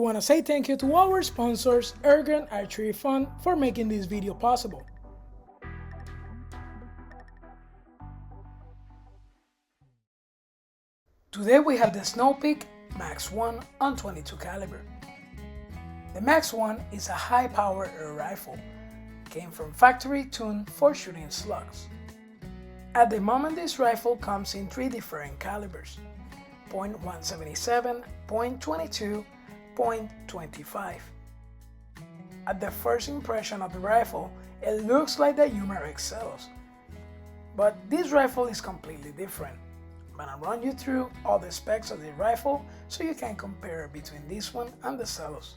want to say thank you to our sponsors, Ergun Archery Fund, for making this video possible. Today we have the Snowpeak Max 1 on 22 caliber. The Max 1 is a high-power air rifle. Came from factory tuned for shooting slugs. At the moment this rifle comes in 3 different calibers: .177, .22, .25. At the first impression of the rifle, it looks like the Hummer XLs, but this rifle is completely different. I'm gonna run you through all the specs of the rifle so you can compare between this one and the Celos.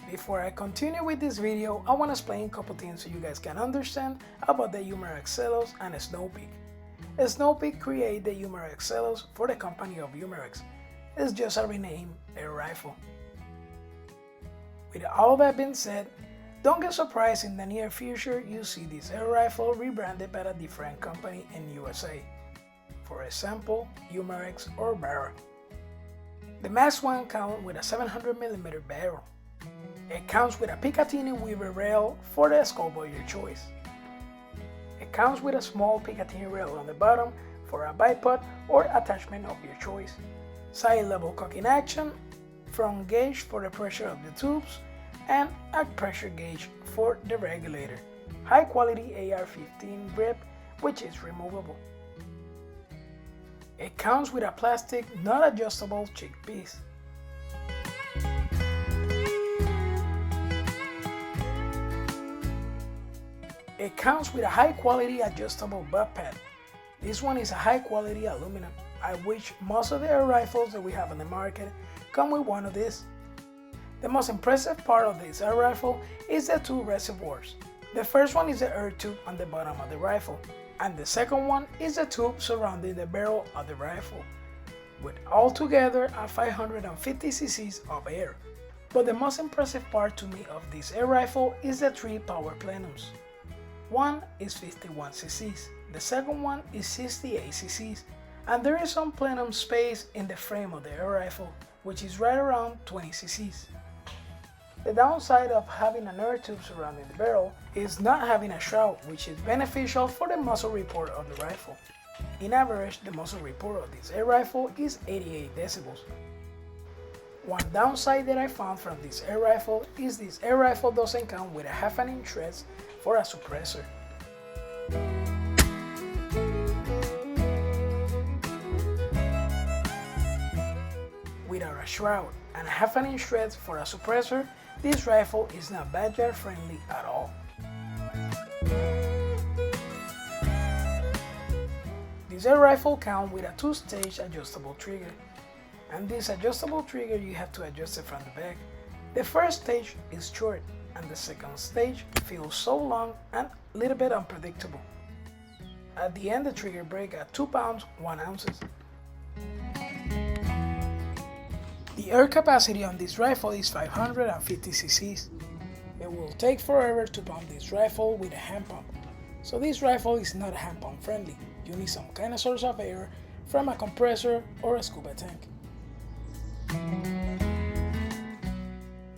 Before I continue with this video, I want to explain a couple things so you guys can understand about the Hummer XLs and Snowpeak. Snowpeak created the Hummer XLs for the company of Hummerx. It's just a renamed air rifle. With all that being said, don't get surprised in the near future you see this air rifle rebranded by a different company in USA. For example, Hummerx or Barra. The Max 1 comes with a 700mm barrel. It comes with a Picatinny Weaver rail for the scope of your choice. It comes with a small Picatinny rail on the bottom for a bipod or attachment of your choice. Side level cocking action, front gauge for the pressure of the tubes, and a pressure gauge for the regulator. High quality AR-15 grip which is removable. It comes with a plastic not adjustable cheek piece. It comes with a high quality adjustable butt pad. This one is a high quality aluminum. I wish most of the air rifles that we have on the market come with one of these. The most impressive part of this air rifle is the 2 reservoirs. The first one is the air tube on the bottom of the rifle, and the second one is the tube surrounding the barrel of the rifle, with altogether a 550 cc's of air. But the most impressive part to me of this air rifle is the 3 power plenums. One is 51 cc's, the second one is 68 cc's, and there is some plenum space in the frame of the air rifle, which is right around 20 cc's. The downside of having an air tube surrounding the barrel is not having a shroud, which is beneficial for the muzzle report of the rifle. In average, the muzzle report of this air rifle is 88 decibels. One downside that I found from this air rifle is this air rifle doesn't come with a 1/2 inch threads for a suppressor. Without a shroud and a 1/2 inch threads for a suppressor, this rifle is not backyard friendly at all. This air rifle comes with a 2-stage adjustable trigger. And this adjustable trigger you have to adjust it from the back. The first stage is short and the second stage feels so long and a little bit unpredictable. At the end the trigger break at 2 pounds 1 ounces. The air capacity on this rifle is 550 cc's. It will take forever to pump this rifle with a hand pump. So this rifle is not hand pump friendly. You need some kind of source of air from a compressor or a scuba tank.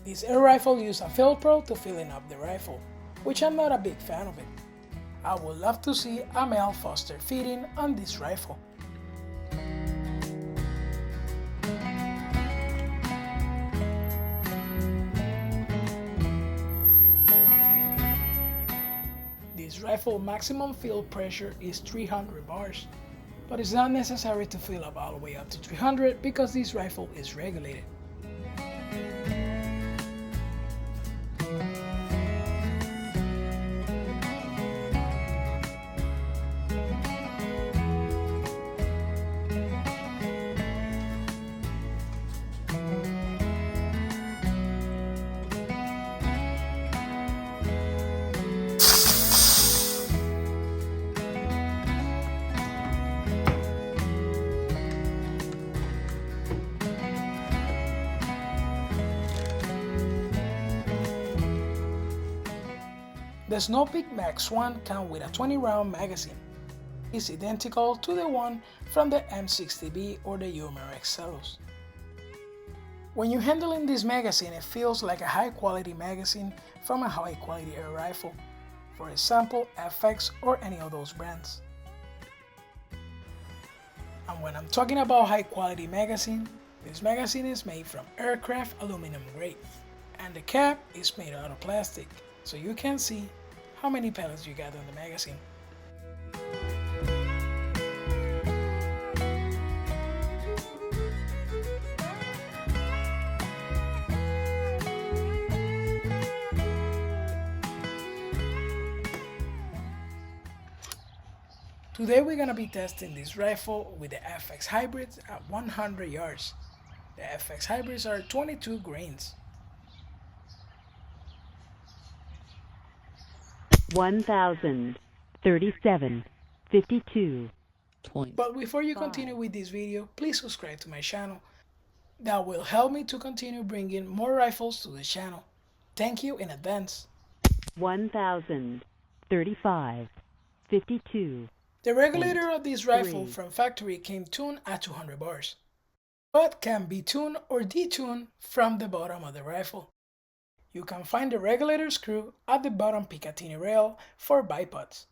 This air rifle uses a Velcro to filling up the rifle, which I'm not a big fan of it. I would love to see a male Foster fitting on this rifle. This rifle maximum field pressure is 300 bars, but it's not necessary to fill up all the way up to 300 because this rifle is regulated. The Snowpeak Max 1 comes with a 20-round magazine. It's identical to the one from the M60B or the Hummer XLs. When you're handling this magazine, it feels like a high quality magazine from a high quality air rifle, for example FX or any of those brands. And when I'm talking about high quality magazine, this magazine is made from aircraft aluminum grade, and the cap is made out of plastic, so you can see how many pellets you got in the magazine. Today we're going to be testing this rifle with the FX hybrids at 100 yards. The FX hybrids are 22 grains. 1,037.52. But before you continue with this video, please subscribe to my channel. That will help me to continue bringing more rifles to the channel. Thank you in advance. 1,035.52. The regulator of this rifle from factory came tuned at 200 bars, but can be tuned or detuned from the bottom of the rifle. You can find the regulator screw at the bottom Picatinny rail for bipods.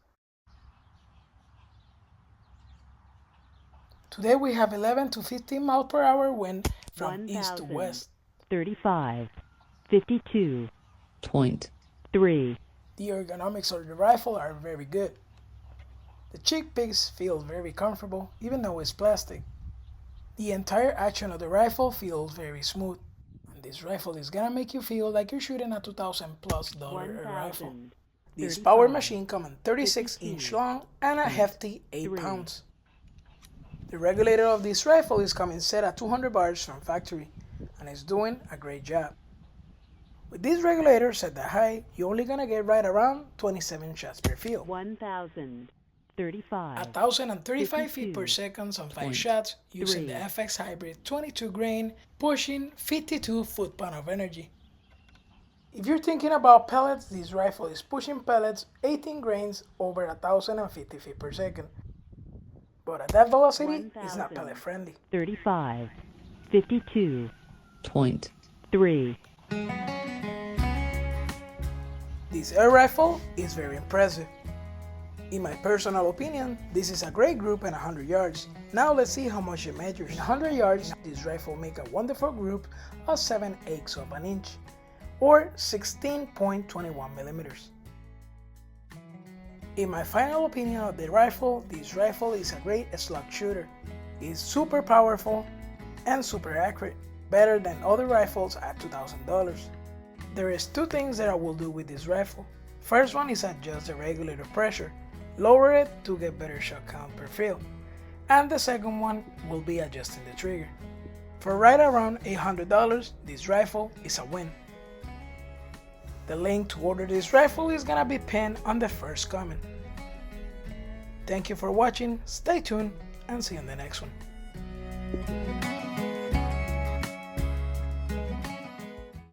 Today we have 11 to 15 miles per hour wind from east to west. 35.52.3. The ergonomics of the rifle are very good. The cheek picks feel very comfortable even though it's plastic. The entire action of the rifle feels very smooth. And this rifle is gonna make you feel like you're shooting a $2,000+ rifle. This power machine comes in 36-inch long and a hefty 8 pounds. The regulator of this rifle is coming set at 200 bars from factory and is doing a great job. With this regulator set that high, you're only gonna get right around 27 shots per field. 1,035 feet per second on 5 shots using the FX Hybrid 22 grain, pushing 52 foot-pound of energy. If you're thinking about pellets, this rifle is pushing pellets 18 grains over 1,050 feet per second. But at that velocity, it's not pellet friendly. 35.52.3. This air rifle is very impressive. In my personal opinion, this is a great group in 100 yards. Now let's see how much it measures. In 100 yards, this rifle makes a wonderful group of 7/8 of an inch, or 16.21 millimeters. In my final opinion of the rifle, this rifle is a great slug shooter. It's super powerful and super accurate, better than other rifles at $2,000. There is 2 things that I will do with this rifle. First one is adjust the regulator pressure, lower it to get better shot count per field, and the second one will be adjusting the trigger. For right around $800, this rifle is a win. The link to order this rifle is gonna be pinned on the first comment. Thank you for watching, stay tuned, and see you in the next one.